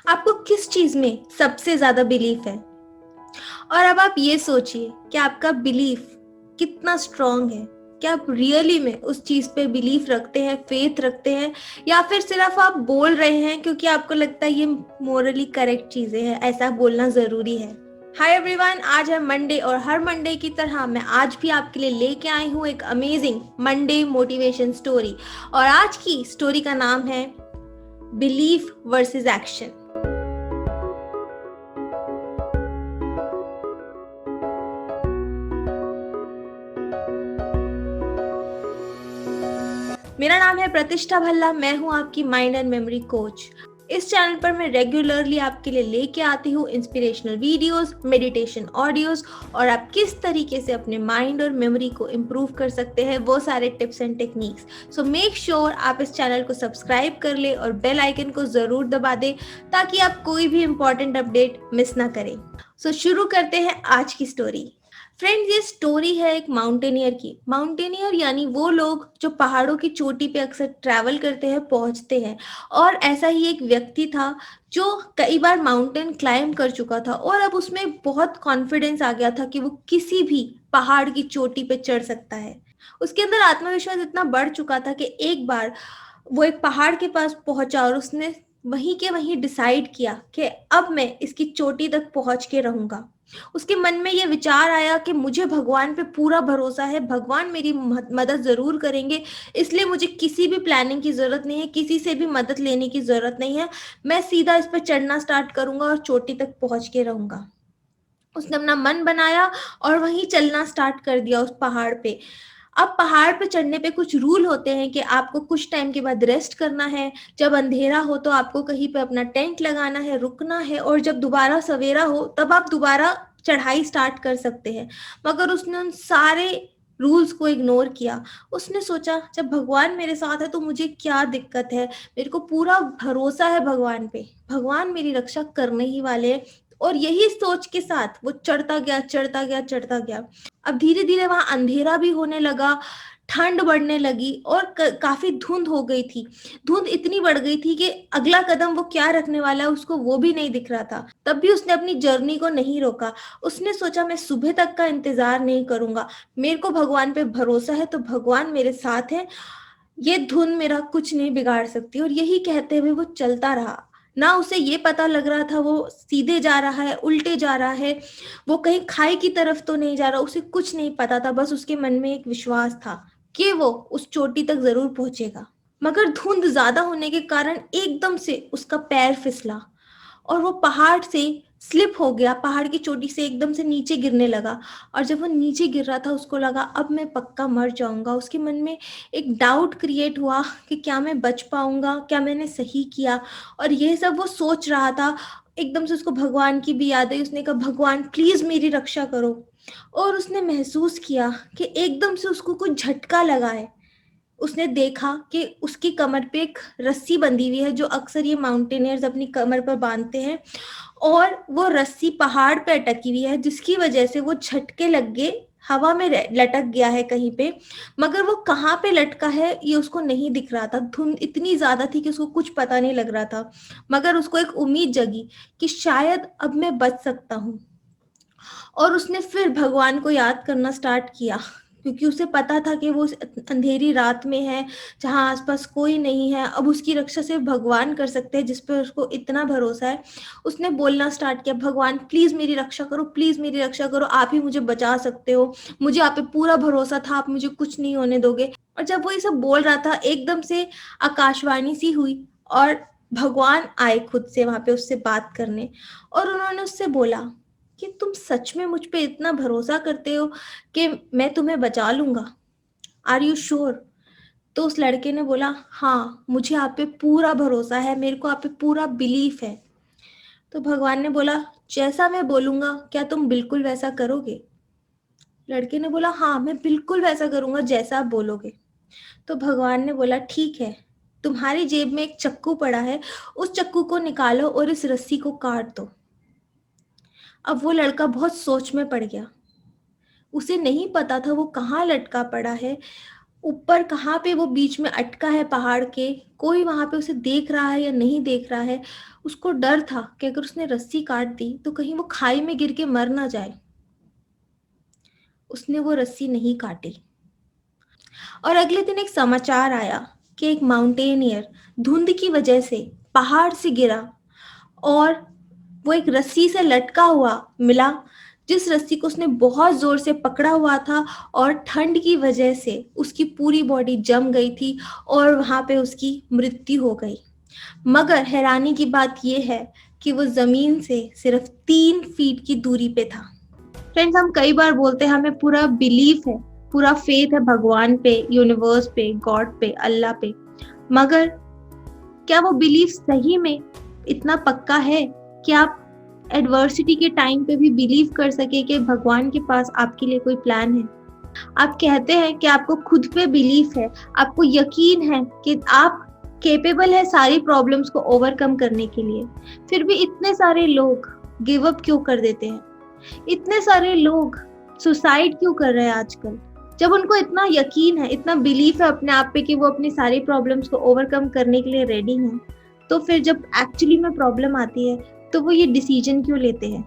आपको किस चीज में सबसे ज्यादा बिलीफ है? और अब आप ये सोचिए कि आपका बिलीफ कितना स्ट्रांग है। क्या आप रियली में उस चीज पे बिलीफ रखते हैं, फेथ रखते हैं, या फिर सिर्फ आप बोल रहे हैं क्योंकि आपको लगता है ये मोरली करेक्ट चीजें हैं, ऐसा बोलना जरूरी है। हाय एवरीवन, आज है मंडे और हर मंडे की तरह मैं आज भी आपके लिए लेके आई हूँ एक अमेजिंग मंडे मोटिवेशन स्टोरी। और आज की स्टोरी का नाम है बिलीफ वर्सेस एक्शन। मेरा नाम है प्रतिष्ठा भल्ला, मैं हूँ आपकी माइंड एंड मेमोरी कोच। इस चैनल पर मैं रेगुलरली आपके लिए लेके आती हूँ इंस्पिरेशनल वीडियोस, मेडिटेशन ऑडियोज और आप किस तरीके से अपने माइंड और मेमोरी को इम्प्रूव कर सकते हैं वो सारे tips and techniques. So make sure आप इस चैनल को सब्सक्राइब कर ले और बेल आइकन को जरूर दबा दें ताकि आप कोई भी इंपॉर्टेंट अपडेट मिस ना करें। सो शुरू करते हैं आज की स्टोरी। फ्रेंड्स, ये स्टोरी है एक माउंटेनियर की। माउंटेनियर यानी वो लोग जो पहाड़ों की चोटी पे अक्सर ट्रैवल करते हैं, पहुंचते हैं। और ऐसा ही एक व्यक्ति था जो कई बार माउंटेन क्लाइंब कर चुका था और अब उसमें बहुत कॉन्फिडेंस आ गया था कि वो किसी भी पहाड़ की चोटी पे चढ़ सकता है। उसके अंदर आत्मविश्वास इतना बढ़ चुका था कि एक बार वो एक पहाड़ के पास पहुंचा और उसने वहीं के वहीं डिसाइड किया कि अब मैं इसकी चोटी तक पहुंच के रहूंगा। उसके मन में ये विचार आया कि मुझे भगवान पे पूरा भरोसा है, भगवान मेरी मदद जरूर करेंगे, इसलिए मुझे किसी भी प्लानिंग की जरूरत नहीं है, किसी से भी मदद लेने की जरूरत नहीं है। मैं सीधा इस पर चढ़ना स्टार्ट करूंगा और चोटी तक पहुंच के रहूंगा। उसने अपना मन बनाया और वहीं चलना स्टार्ट कर दिया उस पहाड़ पे। अब पहाड़ पे चढ़ने पे कुछ रूल होते हैं कि आपको कुछ टाइम के बाद रेस्ट करना है। जब अंधेरा हो तो आपको कहीं पे अपना टेंट लगाना है, रुकना है, और जब दोबारा सवेरा हो तब आप दोबारा चढ़ाई स्टार्ट कर सकते हैं। मगर उसने उन सारे रूल्स को इग्नोर किया। उसने सोचा जब भगवान मेरे साथ है तो मुझे क्या दिक्कत है, मेरे को पूरा भरोसा है भगवान पे, भगवान मेरी रक्षा करने ही वाले हैं। और यही सोच के साथ वो चढ़ता गया, चढ़ता गया, चढ़ता गया। अब धीरे धीरे वहां अंधेरा भी होने लगा, ठंड बढ़ने लगी और काफी धुंध हो गई थी। धुंध इतनी बढ़ गई थी कि अगला कदम वो क्या रखने वाला है उसको वो भी नहीं दिख रहा था। तब भी उसने अपनी जर्नी को नहीं रोका। उसने सोचा मैं सुबह तक का इंतजार नहीं करूंगा, मेरे को भगवान पे भरोसा है तो भगवान मेरे साथ है, ये धुन मेरा कुछ नहीं बिगाड़ सकती। और यही कहते हुए वो चलता रहा। ना उसे ये पता लग रहा था वो सीधे जा रहा है, उल्टे जा रहा है, वो कहीं खाई की तरफ तो नहीं जा रहा, उसे कुछ नहीं पता था। बस उसके मन में एक विश्वास था कि वो उस चोटी तक जरूर पहुंचेगा। मगर धुंध ज्यादा होने के कारण एकदम से उसका पैर फिसला और वो पहाड़ से स्लिप हो गया, पहाड़ की चोटी से एकदम से नीचे गिरने लगा। और जब वो नीचे गिर रहा था उसको लगा अब मैं पक्का मर जाऊंगा। उसके मन में एक डाउट क्रिएट हुआ कि क्या मैं बच पाऊंगा, क्या मैंने सही किया, और ये सब वो सोच रहा था। एकदम से उसको भगवान की भी याद आई। उसने कहा भगवान प्लीज मेरी रक्षा करो। और उसने महसूस किया कि एकदम से उसको कुछ झटका लगा है। उसने देखा कि उसकी कमर पे एक रस्सी बंधी हुई है जो अक्सर ये माउंटेनियर्स अपनी कमर पर बांधते हैं, और वो रस्सी पहाड़ पे अटकी हुई है जिसकी वजह से वो झटके लग गए, हवा में लटक गया है कहीं पे। मगर वो कहाँ पे लटका है ये उसको नहीं दिख रहा था। धुंध इतनी ज्यादा थी कि उसको कुछ पता नहीं लग रहा था। मगर उसको एक उम्मीद जगी कि शायद अब मैं बच सकता हूँ। और उसने फिर भगवान को याद करना स्टार्ट किया क्योंकि उसे पता था कि वो अंधेरी रात में है जहाँ आसपास कोई नहीं है। अब उसकी रक्षा सिर्फ भगवान कर सकते हैं जिस पर उसको इतना भरोसा है। उसने बोलना स्टार्ट किया भगवान प्लीज मेरी रक्षा करो, प्लीज मेरी रक्षा करो, आप ही मुझे बचा सकते हो, मुझे आप पे पूरा भरोसा था, आप मुझे कुछ नहीं होने दोगे। और जब वो ये सब बोल रहा था एकदम से आकाशवाणी सी हुई और भगवान आए खुद से वहां पे उससे बात करने। और उन्होंने उससे बोला कि तुम सच में मुझ पे इतना भरोसा करते हो कि मैं तुम्हें बचा लूंगा? Are you sure? तो उस लड़के ने बोला हाँ, मुझे आप पे पूरा भरोसा है, मेरे को आप पे पूरा बिलीफ है। तो भगवान ने बोला जैसा मैं बोलूंगा क्या तुम बिल्कुल वैसा करोगे? लड़के ने बोला हाँ, मैं बिल्कुल वैसा करूंगा जैसा आप बोलोगे। तो भगवान ने बोला ठीक है, तुम्हारी जेब में एक चक्कू पड़ा है, उस चक्कू को निकालो और इस रस्सी को काट दो। अब वो लड़का बहुत सोच में पड़ गया। उसे नहीं पता था वो कहाँ लटका पड़ा है। ऊपर कहाँ पे वो बीच में अटका है पहाड़ के, कोई वहां पे उसे देख रहा है या नहीं देख रहा है। उसको डर था कि अगर उसने रस्सी काट दी तो कहीं वो खाई में गिर के मर ना जाए। उसने वो रस्सी नहीं काटी। और अगले दिन एक समाचार आया कि एक माउंटेनियर धुंध की वजह से पहाड़ से गिरा, और वो एक रस्सी से लटका हुआ मिला, जिस रस्सी को उसने बहुत जोर से पकड़ा हुआ था, और ठंड की वजह से उसकी पूरी बॉडी जम गई थी और वहां पे उसकी मृत्यु हो गई। मगर हैरानी की बात यह है कि वो जमीन से सिर्फ 3 फीट की दूरी पे था। फ्रेंड्स, हम कई बार बोलते हैं हमें पूरा बिलीफ है, पूरा फेथ है भगवान पे, यूनिवर्स पे, गॉड पे, अल्लाह पे, मगर क्या वो बिलीफ सही में इतना पक्का है कि आप एडवर्सिटी के टाइम पे भी बिलीव कर सके कि भगवान के पास आपके लिए कोई प्लान है? आप कहते हैं कि आपको खुद पे बिलीफ है, आपको यकीन है कि आप केपेबल है सारी प्रॉब्लम्स को ओवरकम करने के लिए, फिर भी इतने सारे लोग गिव अप क्यों कर देते हैं? इतने सारे लोग सुसाइड क्यों कर रहे हैं आजकल? जब उनको इतना यकीन है, इतना बिलीफ है अपने आप पे कि वो अपनी सारी प्रॉब्लम्स को ओवरकम करने के लिए रेडी हैं, तो फिर जब एक्चुअली में प्रॉब्लम आती है तो वो ये डिसीजन क्यों लेते हैं?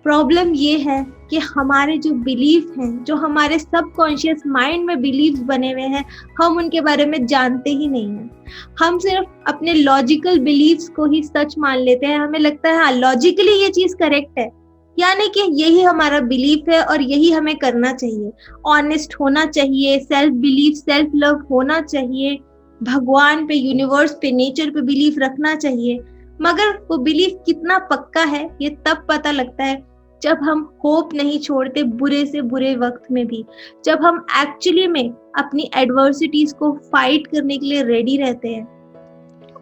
प्रॉब्लम ये है कि हमारे जो बिलीफ हैं, जो हमारे सबकॉन्शियस माइंड में बिलीव्स बने हुए हैं, हम उनके बारे में जानते ही नहीं हैं। हम सिर्फ अपने लॉजिकल बिलीव्स को ही सच मान लेते हैं। हमें लगता है हाँ, लॉजिकली ये चीज करेक्ट है, यानी कि यही हमारा बिलीफ है और यही हमें करना चाहिए। ऑनेस्ट होना चाहिए, सेल्फ बिलीफ, सेल्फ लव होना चाहिए, भगवान पे, यूनिवर्स पे, नेचर पे बिलीफ रखना चाहिए। मगर वो बिलीफ कितना पक्का है ये तब पता लगता है जब हम होप नहीं छोड़ते बुरे से बुरे वक्त में भी, जब हम एक्चुअली में अपनी एडवर्सिटीज को फाइट करने के लिए रेडी रहते हैं,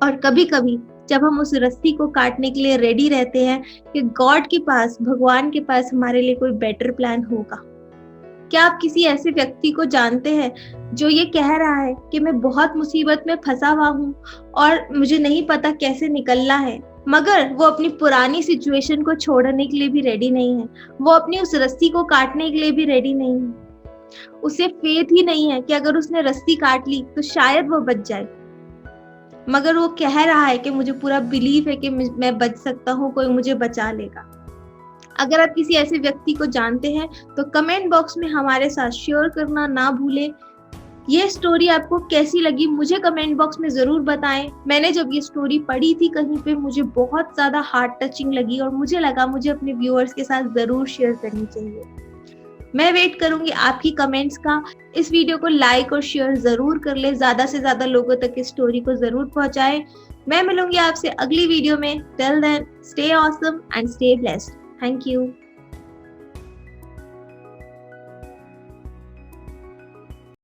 और कभी कभी जब हम उस रस्सी को काटने के लिए रेडी रहते हैं कि गॉड के पास, भगवान के पास हमारे लिए कोई बेटर प्लान होगा। क्या आप किसी ऐसे व्यक्ति को जानते हैं जो ये कह रहा है कि मैं बहुत मुसीबत में फंसा हुआ हूँ और मुझे नहीं पता कैसे निकलना है, मगर वो अपनी पुरानी सिचुएशन को छोड़ने के लिए भी रेडी नहीं है, वो अपनी उस रस्सी को काटने के लिए भी रेडी नहीं है। उसे फेथ ही नहीं है कि अगर उसने रस्सी काट ली तो शायद वो बच जाए, मगर वो कह रहा है कि मुझे पूरा बिलीव है कि मैं बच सकता हूँ, कोई मुझे बचा लेगा। अगर आप किसी ऐसे व्यक्ति को जानते हैं तो कमेंट बॉक्स में हमारे साथ शेयर करना ना भूलें। ये स्टोरी आपको कैसी लगी मुझे कमेंट बॉक्स में जरूर बताएं। मैंने जब ये स्टोरी पढ़ी थी कहीं पे, मुझे बहुत ज्यादा हार्ट टचिंग लगी और मुझे लगा मुझे अपने व्यूअर्स के साथ जरूर शेयर करनी चाहिए। मैं वेट करूंगी आपकी कमेंट्स का। इस वीडियो को लाइक और शेयर जरूर कर ले, ज्यादा से ज्यादा लोगों तक इस स्टोरी को जरूर पहुंचाएं। मैं मिलूंगी आपसे अगली वीडियो में। Till then, stay awesome and stay blessed. Thank you.